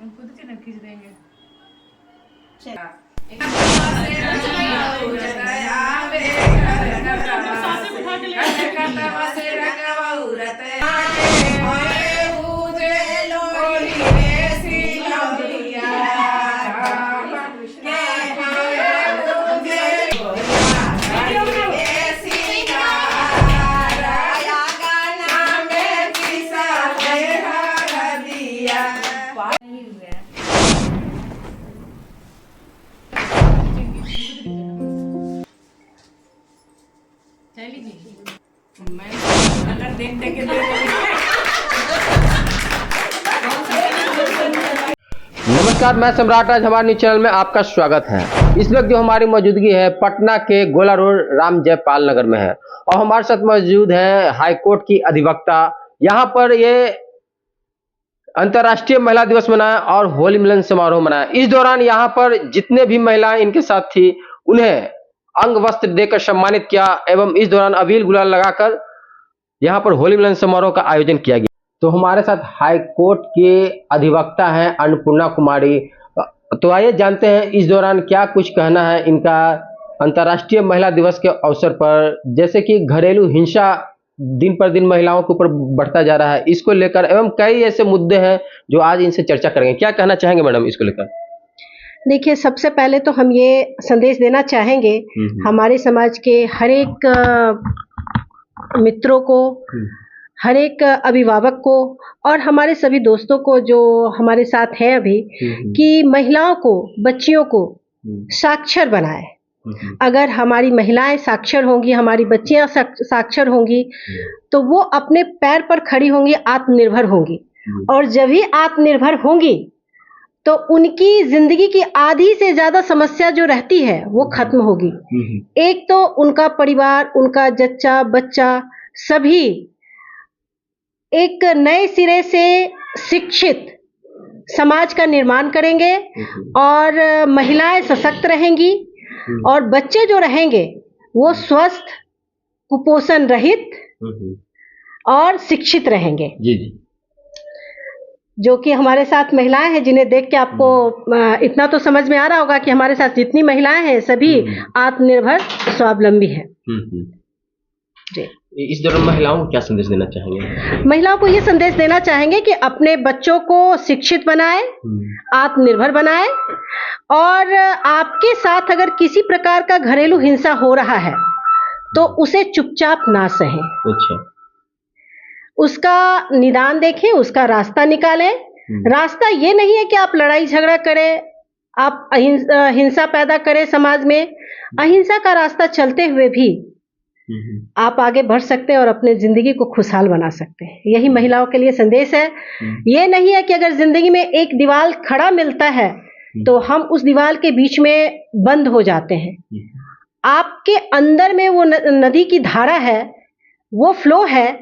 हम खुद के न खींच देंगे। नमस्कार, मैं सम्राट। आज हमारे न्यूज चैनल में आपका स्वागत है। इस वक्त जो हमारी मौजूदगी है पटना के गोला रोड राम जयपाल नगर में है और हमारे साथ मौजूद है हाईकोर्ट की अधिवक्ता। यहाँ पर ये अंतर्राष्ट्रीय महिला दिवस मनाया और होली मिलन समारोह मनाया। इस दौरान यहाँ पर जितने भी महिलाएं इनके साथ थी उन्हें अंग वस्त्र देकर सम्मानित किया एवं इस दौरान अबीर गुलाल लगाकर यहाँ पर होली मिलन समारोह का आयोजन किया गया। तो हमारे साथ हाई कोर्ट के अधिवक्ता हैं अन्नपूर्णा कुमारी। तो आइए जानते हैं इस दौरान क्या कुछ कहना है इनका अंतर्राष्ट्रीय महिला दिवस के अवसर पर, जैसे कि घरेलू हिंसा दिन पर दिन महिलाओं के ऊपर बढ़ता जा रहा है, इसको लेकर एवं कई ऐसे मुद्दे हैं जो आज इनसे चर्चा करेंगे। क्या कहना चाहेंगे मैडम इसको लेकर? देखिए, सबसे पहले तो हम ये संदेश देना चाहेंगे हमारे समाज के हर एक मित्रों को, हर एक अभिभावक को और हमारे सभी दोस्तों को जो हमारे साथ हैं अभी, कि महिलाओं को, बच्चियों को साक्षर बनाए। अगर हमारी महिलाएं साक्षर होंगी, हमारी बच्चियां साक्षर होंगी, तो वो अपने पैर पर खड़ी होंगी, आत्मनिर्भर होंगी। और जब भी आत्मनिर्भर होंगी तो उनकी जिंदगी की आधी से ज्यादा समस्या जो रहती है वो खत्म होगी। एक तो उनका परिवार, उनका जच्चा बच्चा सभी एक नए सिरे से शिक्षित समाज का निर्माण करेंगे और महिलाएं सशक्त रहेंगी और बच्चे जो रहेंगे वो स्वस्थ, कुपोषण रहित और शिक्षित रहेंगे। जी जी। जो कि हमारे साथ महिलाएं हैं, जिन्हें देख के आपको इतना तो समझ में आ रहा होगा कि हमारे साथ जितनी महिलाएं हैं सभी आत्मनिर्भर स्वावलंबी हैं। जी। इस दौरान महिलाओं को क्या संदेश देना चाहेंगे? महिलाओं को ये संदेश देना चाहेंगे कि अपने बच्चों को शिक्षित बनाए, आत्मनिर्भर बनाए और आपके साथ अगर किसी प्रकार का घरेलू हिंसा हो रहा है तो उसे चुपचाप ना सहें। अच्छा। उसका निदान देखें, उसका रास्ता निकालें। रास्ता ये नहीं है कि आप लड़ाई झगड़ा करें, आप हिंसा पैदा करें समाज में। अहिंसा का रास्ता चलते हुए भी आप आगे बढ़ सकते हैं और अपने जिंदगी को खुशहाल बना सकते हैं। यही महिलाओं के लिए संदेश है। ये नहीं है कि अगर जिंदगी में एक दीवार खड़ा मिलता है तो हम उस दीवार के बीच में बंद हो जाते हैं। आपके अंदर में वो नदी की धारा है, वो फ्लो है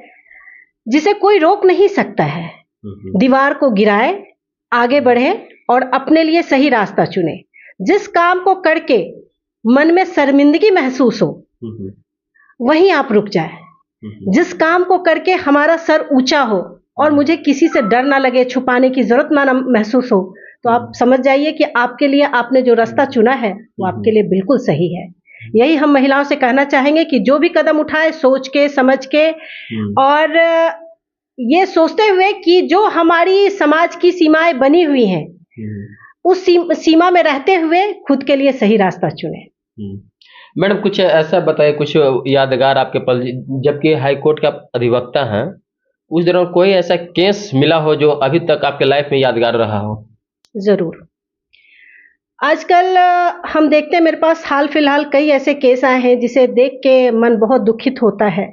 जिसे कोई रोक नहीं सकता है। दीवार को गिराए, आगे बढ़े और अपने लिए सही रास्ता चुने। जिस काम को करके मन में शर्मिंदगी महसूस हो वहीं आप रुक जाए। जिस काम को करके हमारा सर ऊंचा हो और मुझे किसी से डर ना लगे, छुपाने की जरूरत ना महसूस हो, तो आप समझ जाइए कि आपके लिए आपने जो रास्ता चुना है वो आपके लिए बिल्कुल सही है। यही हम महिलाओं से कहना चाहेंगे कि जो भी कदम उठाए सोच के, समझ के और ये सोचते हुए कि जो हमारी समाज की सीमाएं बनी हुई हैं उस सीमा में रहते हुए खुद के लिए सही रास्ता चुने। मैडम, कुछ ऐसा बताइए, कुछ यादगार आपके पल, जबकि हाईकोर्ट का अधिवक्ता हैं, उस दौरान कोई ऐसा केस मिला हो जो अभी तक आपके लाइफ में यादगार रहा हो? जरूर। आजकल हम देखते हैं, मेरे पास हाल फिलहाल कई ऐसे केस आए हैं जिसे देख के मन बहुत दुखित होता है।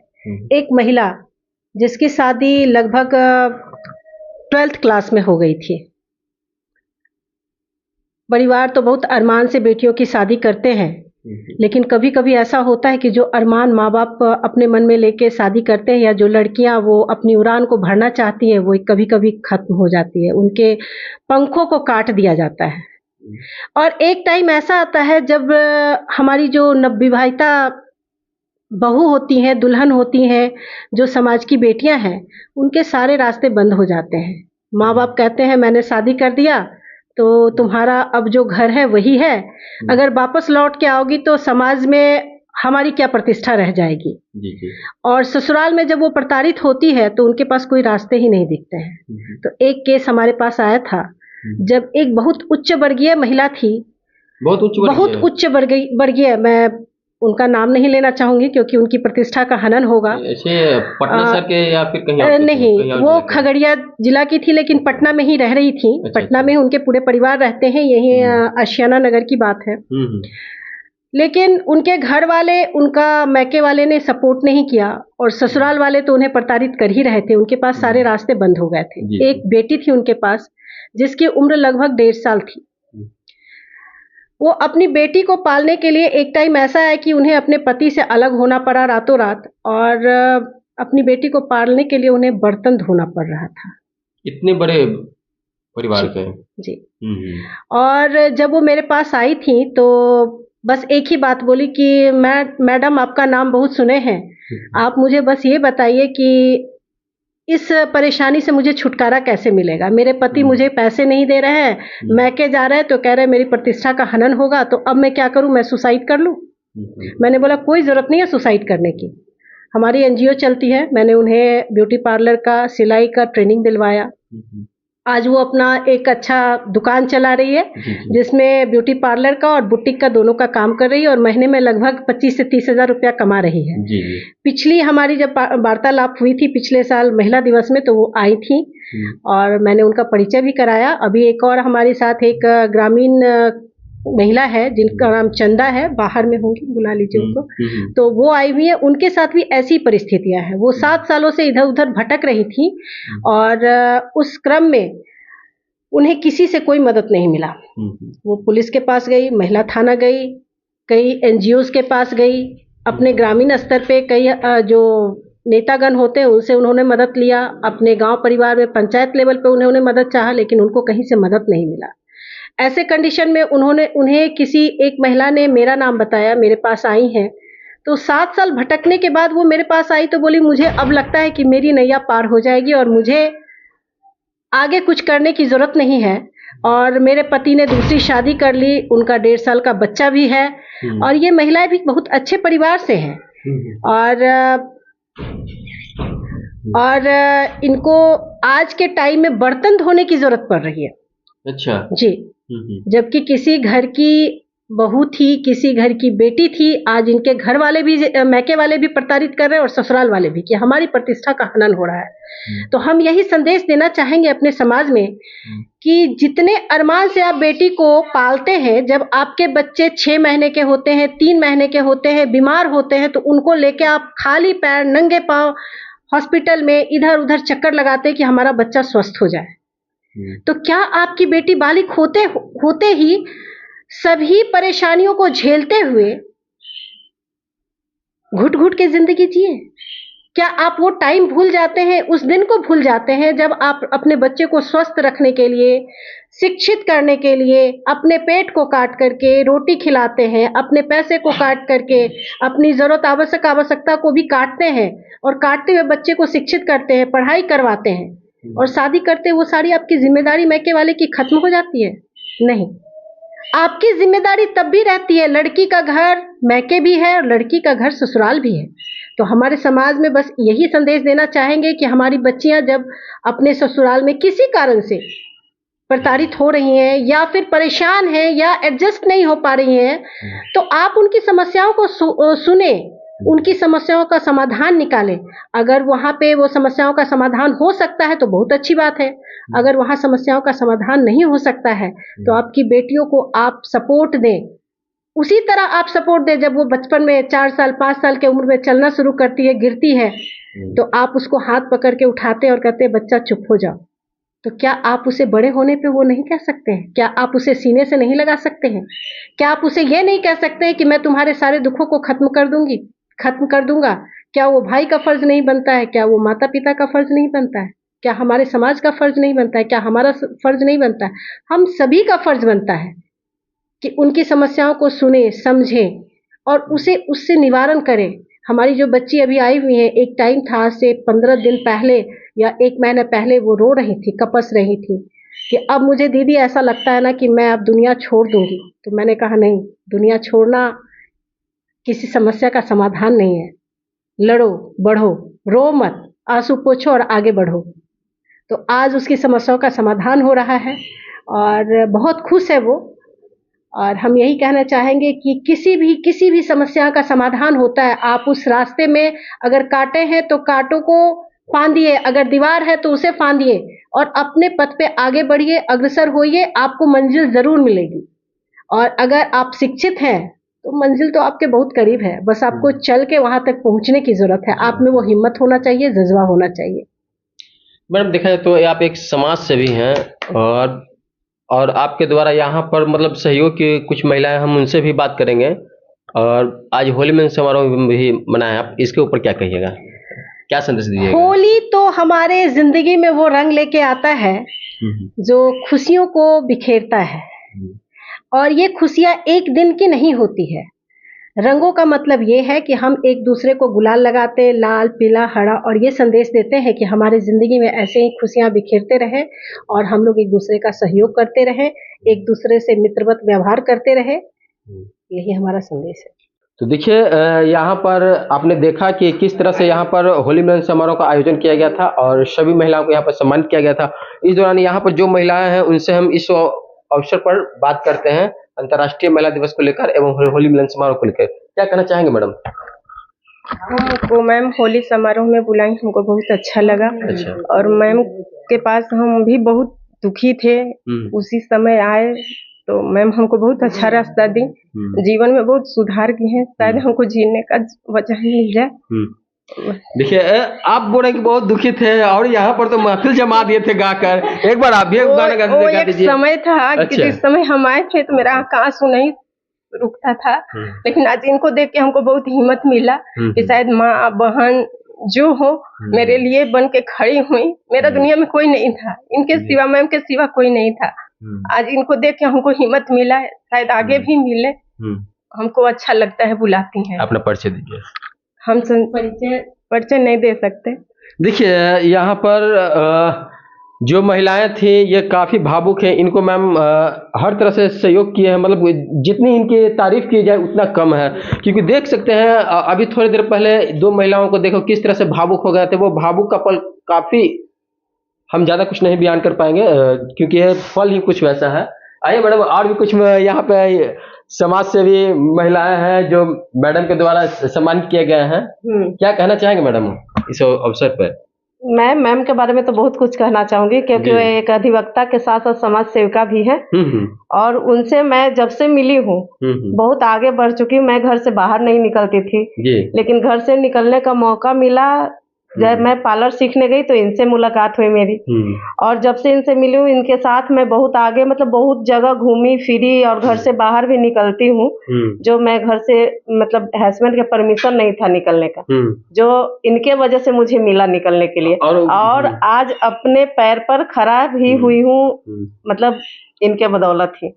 एक महिला जिसकी शादी लगभग 12th क्लास में हो गई थी। परिवार तो बहुत अरमान से बेटियों की शादी करते हैं, लेकिन कभी कभी ऐसा होता है कि जो अरमान माँ बाप अपने मन में लेके शादी करते हैं या जो लड़कियां वो अपनी उड़ान को भरना चाहती हैं वो कभी कभी खत्म हो जाती है, उनके पंखों को काट दिया जाता है। और एक टाइम ऐसा आता है जब हमारी जो नवविवाहिता बहू होती हैं, दुल्हन होती हैं, जो समाज की बेटियां हैं, उनके सारे रास्ते बंद हो जाते हैं। माँ बाप कहते हैं मैंने शादी कर दिया तो तुम्हारा अब जो घर है वही है, अगर वापस लौट के आओगी तो समाज में हमारी क्या प्रतिष्ठा रह जाएगी। जी जी। और ससुराल में जब वो प्रताड़ित होती है तो उनके पास कोई रास्ते ही नहीं दिखते हैं। तो एक केस हमारे पास आया था जब एक बहुत उच्च वर्गीय महिला थी, बहुत उच्च वर्गीय, मैं उनका नाम नहीं लेना चाहूंगी क्योंकि उनकी प्रतिष्ठा का हनन होगा। ऐसे पटना शहर के या फिर कहीं और नहीं, कहीं और वो जिला के? खगड़िया जिला की थी लेकिन पटना में ही रह रही थी। अच्छा, पटना में उनके पूरे परिवार रहते हैं, यही आशियाना नगर की बात है। लेकिन उनके घर वाले, उनका मैके वाले ने सपोर्ट नहीं किया और ससुराल वाले तो उन्हें प्रताड़ित कर ही रहे थे। उनके पास सारे रास्ते बंद हो गए थे। एक बेटी थी उनके पास जिसकी उम्र लगभग 1.5 साल थी। वो अपनी बेटी को पालने के लिए एक टाइम ऐसा है कि उन्हें अपने पति से अलग होना पड़ा रातों रात, और अपनी बेटी को पालने के लिए उन्हें बर्तन धोना पड़ रहा था। इतने बड़े परिवार के? जी। और जब वो मेरे पास आई थी तो बस एक ही बात बोली कि मैडम आपका नाम बहुत सुने हैं, आप मुझे बस ये बताइए कि इस परेशानी से मुझे छुटकारा कैसे मिलेगा। मेरे पति मुझे पैसे नहीं दे रहे हैं, मैके जा रहे हैं तो कह रहे हैं मेरी प्रतिष्ठा का हनन होगा, तो अब मैं क्या करूं, मैं सुसाइड कर लूं। मैंने बोला कोई ज़रूरत नहीं है सुसाइड करने की, हमारी एनजीओ चलती है। मैंने उन्हें ब्यूटी पार्लर का, सिलाई का ट्रेनिंग दिलवाया। आज वो अपना एक अच्छा दुकान चला रही है जिसमें ब्यूटी पार्लर का और बुटीक का दोनों का काम कर रही है और महीने में लगभग 25 से 30 हज़ार रुपया कमा रही है। पिछली हमारी जब वार्तालाप हुई थी पिछले साल महिला दिवस में, तो वो आई थी और मैंने उनका परिचय भी कराया। अभी एक और हमारे साथ एक ग्रामीण महिला है जिनका नाम चंदा है, बाहर में होंगी, बुला लीजिए उनको, तो वो आई हुई है। उनके साथ भी ऐसी परिस्थितियां हैं। वो 7 सालों से इधर उधर भटक रही थी और उस क्रम में उन्हें किसी से कोई मदद नहीं मिला। वो पुलिस के पास गई, महिला थाना गई, कई एनजीओज के पास गई, अपने ग्रामीण स्तर पे कई जो नेतागण होते हैं उनसे उन्होंने मदद लिया, अपने गांव परिवार में पंचायत लेवल पे उन्होंने मदद चाहा, लेकिन उनको कहीं से मदद नहीं मिला। ऐसे कंडीशन में उन्हें किसी एक महिला ने मेरा नाम बताया, मेरे पास आई हैं। तो 7 साल भटकने के बाद वो मेरे पास आई तो बोली मुझे अब लगता है कि मेरी नैया पार हो जाएगी और मुझे आगे कुछ करने की जरूरत नहीं है। और मेरे पति ने दूसरी शादी कर ली, उनका 1.5 साल का बच्चा भी है और ये महिलाएं भी बहुत अच्छे परिवार से हैं और इनको आज के टाइम में बर्तन धोने की जरूरत पड़ रही है। अच्छा जी। जबकि किसी घर की बहू थी, किसी घर की बेटी थी, आज इनके घर वाले भी, मैके वाले भी प्रताड़ित कर रहे हैं और ससुराल वाले भी, कि हमारी प्रतिष्ठा का हनन हो रहा है। तो हम यही संदेश देना चाहेंगे अपने समाज में कि जितने अरमान से आप बेटी को पालते हैं, जब आपके बच्चे 6 महीने के होते हैं, 3 महीने के होते हैं, बीमार होते हैं, तो उनको लेके आप खाली पैर नंगे पांव हॉस्पिटल में इधर उधर चक्कर लगाते हैं कि हमारा बच्चा स्वस्थ हो जाए। तो क्या आपकी बेटी बालिग होते ही सभी परेशानियों को झेलते हुए घुट घुट के जिंदगी जिए? क्या आप वो टाइम भूल जाते हैं, उस दिन को भूल जाते हैं जब आप अपने बच्चे को स्वस्थ रखने के लिए, शिक्षित करने के लिए अपने पेट को काट करके रोटी खिलाते हैं, अपने पैसे को काट करके अपनी जरूरत आवश्यकता को भी काटते हैं और काटते हुए बच्चे को शिक्षित करते हैं, पढ़ाई करवाते हैं और शादी करते, वो सारी आपकी जिम्मेदारी मैके वाले की खत्म हो जाती है? नहीं, आपकी जिम्मेदारी तब भी रहती है। लड़की का घर मैके भी है और लड़की का घर ससुराल भी है। तो हमारे समाज में बस यही संदेश देना चाहेंगे कि हमारी बच्चियां जब अपने ससुराल में किसी कारण से प्रताड़ित हो रही हैं या फिर परेशान हैं या एडजस्ट नहीं हो पा रही हैं, तो आप उनकी समस्याओं को सुने, उनकी समस्याओं का समाधान निकालें। अगर वहां पे वो समस्याओं का समाधान हो सकता है तो बहुत अच्छी बात है, अगर वहां समस्याओं का समाधान नहीं हो सकता है तो आपकी बेटियों को आप सपोर्ट दें। उसी तरह आप सपोर्ट दें जब वो बचपन में 4 साल 5 साल की उम्र में चलना शुरू करती है, गिरती है, तो आप उसको हाथ पकड़ के उठाते और कहते हैं बच्चा चुप हो जाओ। तो क्या आप उसे बड़े होने पे वो नहीं कह सकते हैं? क्या आप उसे सीने से नहीं लगा सकते हैं? क्या आप उसे ये नहीं कह सकते हैं कि मैं तुम्हारे सारे दुखों को खत्म कर दूंगा? क्या वो भाई का फर्ज नहीं बनता है? क्या वो माता पिता का फर्ज नहीं बनता है? क्या हमारे समाज का फर्ज नहीं बनता है? क्या हमारा फर्ज नहीं बनता है? हम सभी का फर्ज बनता है कि उनकी समस्याओं को सुने, समझे और उससे निवारण करें। हमारी जो बच्ची अभी आई हुई है, एक टाइम था आज से 15 दिन पहले या 1 महीने पहले वो रो रही थी, कपस रही थी कि अब मुझे दीदी ऐसा लगता है ना कि मैं अब दुनिया छोड़ दूंगी। तो मैंने कहा नहीं, दुनिया छोड़ना किसी समस्या का समाधान नहीं है। लड़ो, बढ़ो, रो मत, आंसू पोंछो और आगे बढ़ो। तो आज उसकी समस्याओं का समाधान हो रहा है और बहुत खुश है वो। और हम यही कहना चाहेंगे कि किसी भी समस्या का समाधान होता है। आप उस रास्ते में अगर कांटे हैं तो कांटों को फांदिए, अगर दीवार है तो उसे फांदिए और अपने पथ पे आगे बढ़िए, अग्रसर होइए, आपको मंजिल जरूर मिलेगी। और अगर आप शिक्षित हैं तो मंजिल तो आपके बहुत करीब है, बस आपको चल के वहां तक पहुंचने की जरूरत है। आप में वो हिम्मत होना चाहिए, जज्बा होना चाहिए। मैडम देखा जाए तो आप एक समाज सेवी हैं और आपके द्वारा यहाँ पर मतलब सहयोग की कुछ महिलाएं, हम उनसे भी बात करेंगे। और आज होली मिलन समारोह भी मनाया, आप इसके ऊपर क्या कहिएगा, क्या संदेश दीजिएगा? होली तो हमारे जिंदगी में वो रंग लेके आता है जो खुशियों को बिखेरता है। और ये खुशियां एक दिन की नहीं होती है। रंगों का मतलब ये है कि हम एक दूसरे को गुलाल लगाते, लाल, पीला, हरा, और ये संदेश देते हैं कि हमारी जिंदगी में ऐसे ही खुशियां बिखेरते रहे और हम लोग एक दूसरे का सहयोग करते रहे, एक दूसरे से मित्रवत व्यवहार करते रहे। यही हमारा संदेश है। तो देखिए यहाँ पर आपने देखा कि किस तरह से यहाँ पर होली मिलन समारोह का आयोजन किया गया था और सभी महिलाओं को यहाँ पर सम्मानित किया गया था। इस दौरान यहाँ पर जो महिलाएं हैं उनसे हम इस अवसर पर बात करते हैं अंतर्राष्ट्रीय महिला दिवस को लेकर एवं होली मिलन समारोह को लेकर। क्या कहना चाहेंगे मैडम? हमको मैम होली समारोह में बुलाई, हमको बहुत अच्छा लगा। अच्छा। और मैम के पास हम भी बहुत दुखी थे, उसी समय आए तो मैम हमको बहुत अच्छा रास्ता दी, जीवन में बहुत सुधार किए हैं। शायद हमको जीने का वजह मिल जाए। देखिए आप बोल रहे हैं कि बहुत दुखी थे और यहाँ पर तो महफिल जमा दिए थे गाकर। एक बार आप भी एक गाना गा एक दीजिए। समय था कि अच्छा। जिस समय हम आए थे तो मेरा आंख आंसू नहीं रुकता था, लेकिन आज इनको देख के हमको बहुत हिम्मत मिला कि शायद माँ बहन जो हो मेरे लिए बन के खड़ी हुई। मेरा दुनिया में कोई नहीं था, इनके सिवा, मैम के सिवा कोई नहीं था। आज इनको देख के हमको हिम्मत मिला है, शायद आगे भी मिले। हमको अच्छा लगता है, बुलाती हैं। अपना परिचय दीजिए। हम परिचय नहीं दे सकते। देखिए यहाँ पर जो महिलाएं थी ये काफ़ी भावुक हैं। इनको मैम हर तरह से सहयोग किए हैं, मतलब जितनी इनकी तारीफ की जाए उतना कम है। क्योंकि देख सकते हैं अभी थोड़ी देर पहले 2 महिलाओं को देखो किस तरह से भावुक हो गए थे। वो भावुक का पल काफ़ी, हम ज़्यादा कुछ नहीं बयान कर पाएंगे क्योंकि ये पल ही कुछ वैसा है। आइए मैडम, और भी कुछ यहाँ पे समाज सेवी महिलाएं हैं जो मैडम के द्वारा सम्मानित किए गए हैं। क्या कहना चाहेंगे मैडम इस अवसर पर? मैं मैम के बारे में तो बहुत कुछ कहना चाहूंगी क्योंकि वो एक अधिवक्ता के साथ साथ समाज सेविका भी है। और उनसे मैं जब से मिली हूँ बहुत आगे बढ़ चुकी हूँ। मैं घर से बाहर नहीं निकलती थी, लेकिन घर से निकलने का मौका मिला जब मैं पार्लर सीखने गई तो इनसे मुलाकात हुई मेरी। और जब से इनसे मिली हूँ इनके साथ मैं बहुत आगे, मतलब बहुत जगह घूमी फिरी और घर से बाहर भी निकलती हूँ। जो मैं घर से, मतलब हस्बैंड के परमिशन नहीं था निकलने का, जो इनके वजह से मुझे मिला निकलने के लिए। और आज अपने पैर पर खड़ा भी हुई हूँ, मतलब इनके बदौलत ही।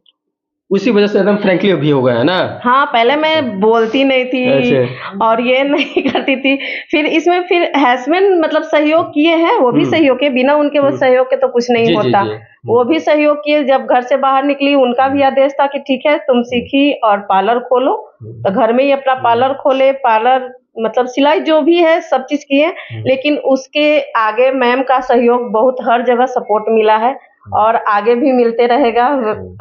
उसी वजह से एकदम फ्रैंकली भी हो गया है ना? हाँ, पहले मैं बोलती नहीं थी और ये नहीं करती थी। फिर इसमें फिर हस्बैंड मतलब सहयोग किए हैं, वो भी सहयोग के, बिना उनके वो सहयोग के तो कुछ नहीं होता। वो भी सहयोग किए। जब घर से बाहर निकली उनका भी आदेश था कि ठीक है तुम सीखी और पार्लर खोलो, तो घर में ही अपना पार्लर खोले। पार्लर मतलब सिलाई जो भी है सब चीज किए, लेकिन उसके आगे मैम का सहयोग बहुत हर जगह सपोर्ट मिला है और आगे भी मिलते रहेगा।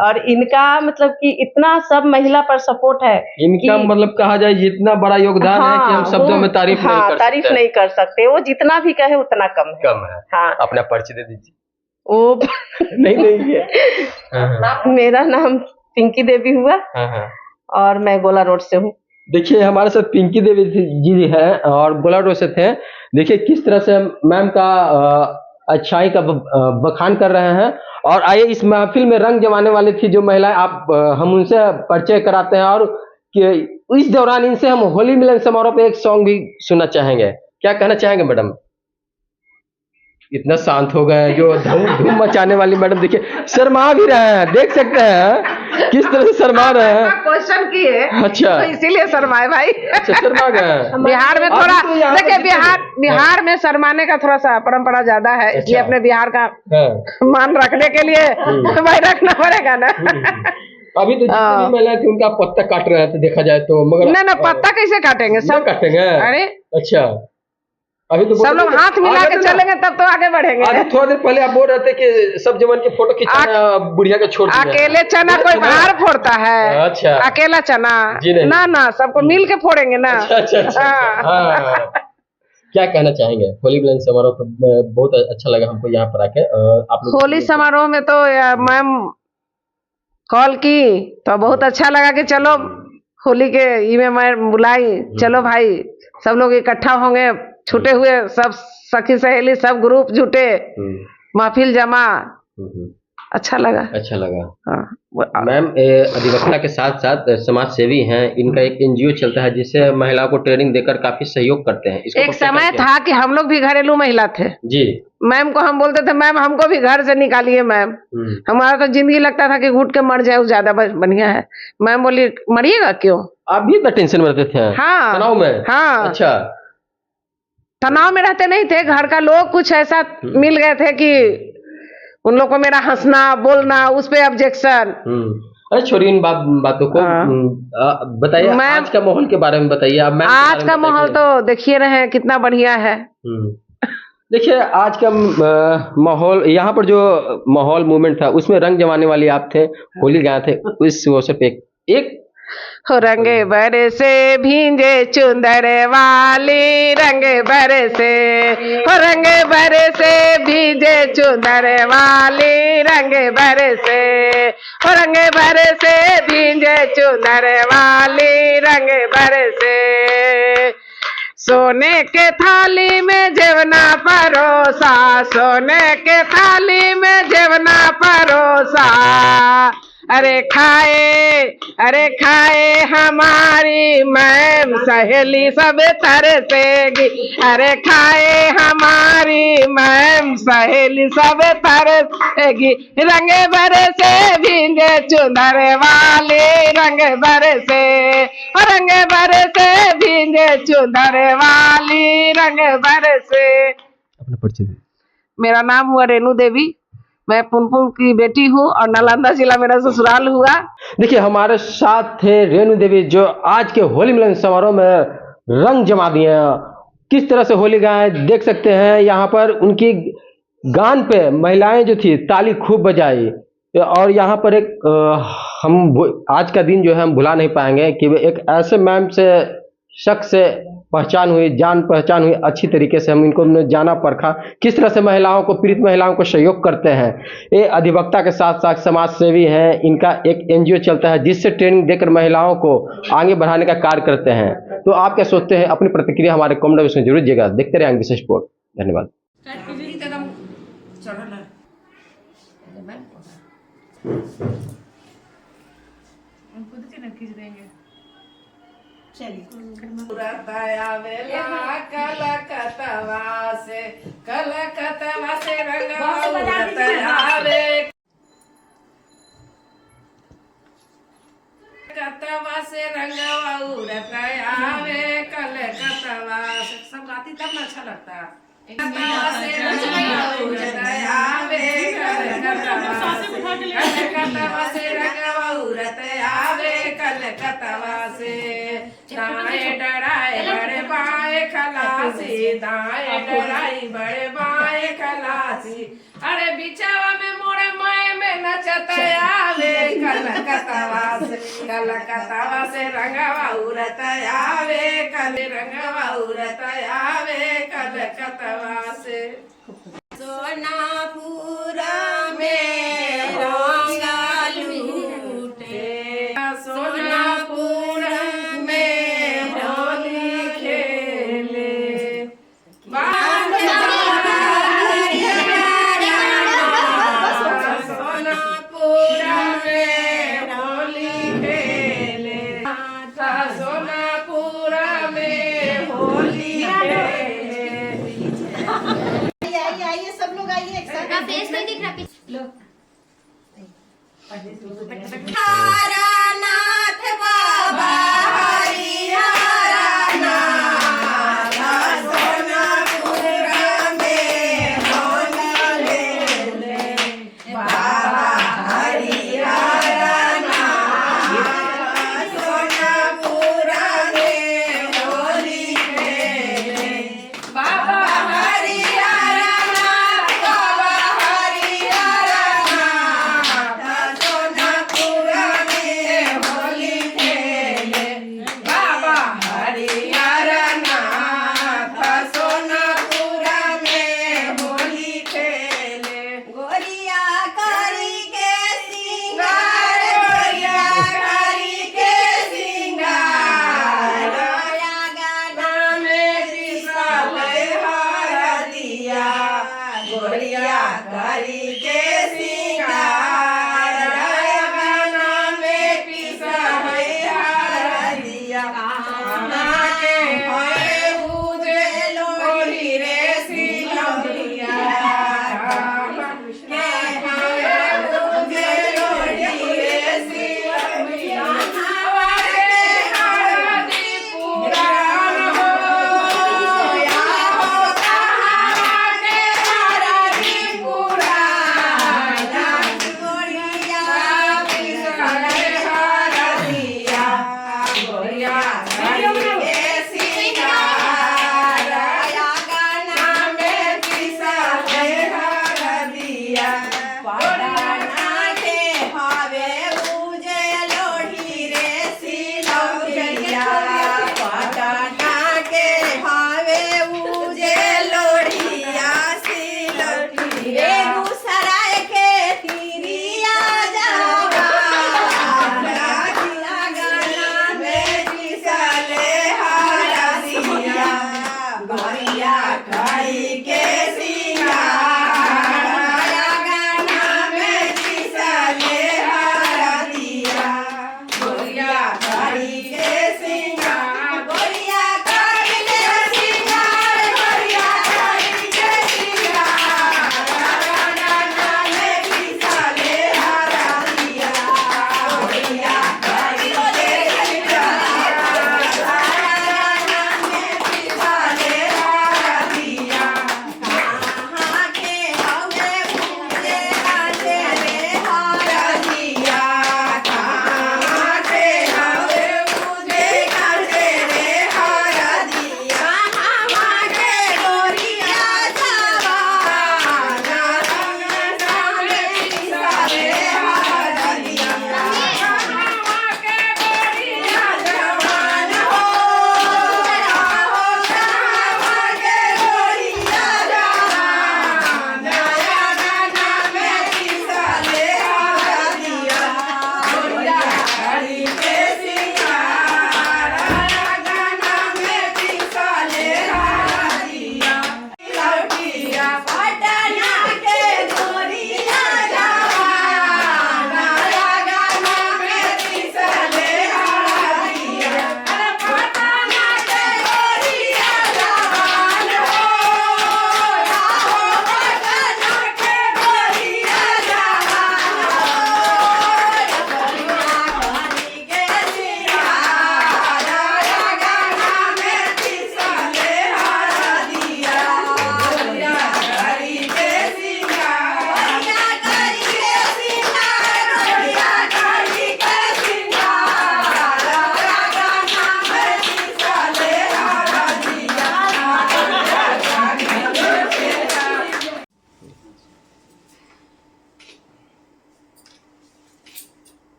और इनका मतलब कि इतना सब महिला पर सपोर्ट है, इनका मतलब कहा जाए इतना बड़ा योगदान है कि हम शब्दों में तारीफ नहीं कर सकते। वो जितना भी कहे उतना कम है। हाँ, अपना परिचय दे दीजिए। वो नहीं है। मेरा नाम पिंकी देवी हुआ और मैं गोला रोड से हूँ। देखिए हमारे साथ पिंकी देवी जी है और गोला रोड से थे। देखिए किस तरह से मैम का अच्छाई का बखान कर रहे हैं। और आइए इस महफिल में रंग जमाने वाली थी जो महिलाएं, आप हम उनसे परिचय कराते हैं और इस दौरान इनसे हम होली मिलन समारोह पे एक सॉन्ग भी सुनना चाहेंगे। क्या कहना चाहेंगे मैडम? इतना शांत हो गए जो धूम मचाने वाली मैडम, देखिए शर्मा भी रहे हैं, देख सकते हैं किस तरह से शर्मा रहे हैं? क्वेश्चन किए अच्छा, तो इसीलिए शर्माए भाई। अच्छा शर्मा गए। बिहार में अभी थोड़ा तो यहाँ देखिए, पर बिहार में शर्माने का थोड़ा सा परंपरा ज्यादा है, इसलिए अच्छा। अपने बिहार का हाँ। मान रखने के लिए भाई रखना पड़ेगा ना। अभी तो जितनी भी महिलाएं थी उनका पत्ता काट रहे थे देखा जाए तो, मगर ना पत्ता कैसे काटेंगे, सब सब काटेंगे। अरे अच्छा, अभी तो सब लोग हाथ मिला के चलेंगे तब तो आगे बढ़ेंगे। अभी थोड़ा देर पहले आप बोल रहे थे कि सब जवान की फोटो खिंचाना बुढ़िया के छोड़ दिया है। अकेले चना कोई बाहर फोड़ता है? अच्छा। अकेला चना जी नहीं। ना सबको मिल के फोड़ेंगे ना। अच्छा। हाँ। क्या कहना चाहेंगे? होली मिलन समारोह पर बहुत अच्छा लगा हमको यहाँ पर आके। आप लोग होली समारोह में तो मैम कॉल की तो बहुत अच्छा लगा कि चलो होली के ई में मैं बुलाई, चलो भाई सब लोग इकट्ठा होंगे, छूटे हुए सब सखी सहेली सब ग्रुप जुटे, महफिल जमा, अच्छा लगा। हाँ। मैम अधिवक्ता के साथ साथ समाज सेवी हैं, इनका एक एनजीओ चलता है जिससे महिलाओं को ट्रेनिंग देकर काफी सहयोग करते हैं। एक समय था कि हम लोग भी घरेलू महिला थे जी। मैम को हम बोलते थे मैम हमको भी घर से निकालिए मैम, हमारा तो जिंदगी लगता था कि घुट के मर जाए ज्यादा बढ़िया है। मैम बोली मरिएगा क्यों? आप भी इतना टेंशन में रहते थे? हाँ, तनाव में? हाँ। अच्छा, तनाव में रहते नहीं थे, घर का लोग कुछ ऐसा मिल गए थे कि उन लोग को मेरा हंसना बोलना उस पे ऑब्जेक्शन। अरे छोड़िए इन बातों को। बताइए आज का माहौल के बारे में बताइए। आज का माहौल तो देखिए रहे हैं कितना बढ़िया है। देखिए आज का माहौल, यहाँ पर जो माहौल मूवमेंट था उसमें रंग जमाने वाली आप थे, होली गाए थे, उस अवसर पे एक हो रंगे बरसे भींजे चुंदर वाली, रंगे बरसे हो रंगे बरसे भींजे चुंदर वाली, रंगे बरसे हो रंगे बरसे भींजे चुंदर वाली, रंगे बरसे सोने के थाली में जेवना परोसा, सोने के थाली में जेवना परोसा, अरे खाए हमारी मैम सहेली सब तरसेगी, अरे खाए हमारी मैम सहेली सब तरसेगी, रंगे बरसे भींगे चुनर वाली, रंगे बरसे रंगे बरसे भींगे चुनर वाली, रंगे बरसे। अपना परिचय। मेरा नाम हुआ रेणु देवी, मैं पुनपुन की बेटी हूँ और नालंदा जिला मेरा ससुराल हुआ। देखिए हमारे साथ थे रेणु देवी जो आज के होली मिलन समारोह में रंग जमा दिए हैं। किस तरह से होली गाए देख सकते हैं। यहाँ पर उनकी गान पे महिलाएं जो थी ताली खूब बजाई और यहाँ पर एक हम आज का दिन जो है हम भुला नहीं पाएंगे कि एक ऐसे मैम से शख्स से पहचान हुई, जान पहचान हुई, अच्छी तरीके से हम इनको जाना परखा, किस तरह से महिलाओं को, पीड़ित महिलाओं को सहयोग करते हैं। ये अधिवक्ता के साथ साथ समाज सेवी हैं। इनका एक एनजीओ चलता है जिससे ट्रेनिंग देकर महिलाओं को आगे बढ़ाने का कार्य करते हैं। तो आप क्या सोचते हैं? अपनी प्रतिक्रिया हमारे कमेंट बॉक्स में जरूर दीजिएगा। देखते रहेंगे विशेष रिपोर्ट। धन्यवाद। कलकतवा से रंगवा कतवा से रंगवा उड़त आवे, कलकतवा से सब गाती तब ना अच्छा लगता। कतवा से रंगवा उड़त आवे, कलकतवा से रंगवा उड़त आवे, कलकतवा से दाएं डराए बड़े बाएं खलासी, दाएं डराई बड़े बाएं खलासी, अरे बिचावा में मोड़े माए में नचत आवे, कलकतवा से रंगवा उड़त आवे, कल रंगवा उड़त आवे, कलकतवा से। सोनापुरा में रंग लूटे, सोनापुरा में होली खेले, फेस नहीं दिख रहा।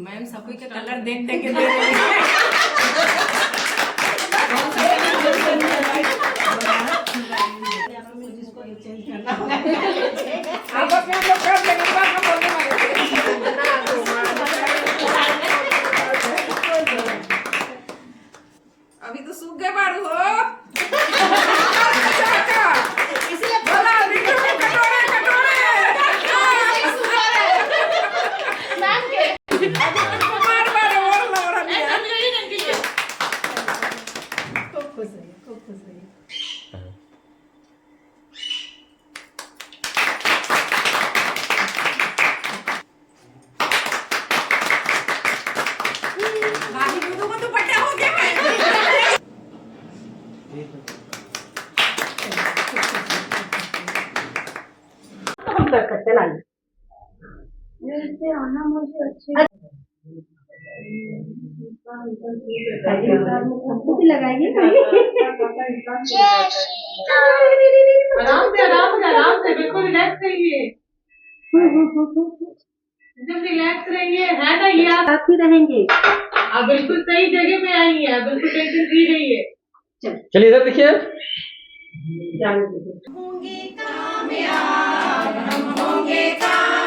मैम सभी के कलर देख देख के दे रही है। आप अपने आप लोग कर लेंगे, बात हम बोलने वाले। अभी तो सूख गए बारू हो। इसलिए बोला कटोरे कटोरे मैम के बार बार बोल रहा है। खूब खुश रहिए, खूब खुश रहिए। भाभी दूधों को तो पट्टा हो गया है। हम कर सकते ना लगाइए आराम से बिल्कुल रिलैक्स रहिए। एकदम रिलैक्स रहिए, है ना, ये आप साथ ही रहेंगे। आप बिल्कुल सही जगह पे आई हैं, बिल्कुल टेंशन फ्री रहिए। चलिए इधर देखिए। होंगे कामयाब, हम होंगे कामयाब।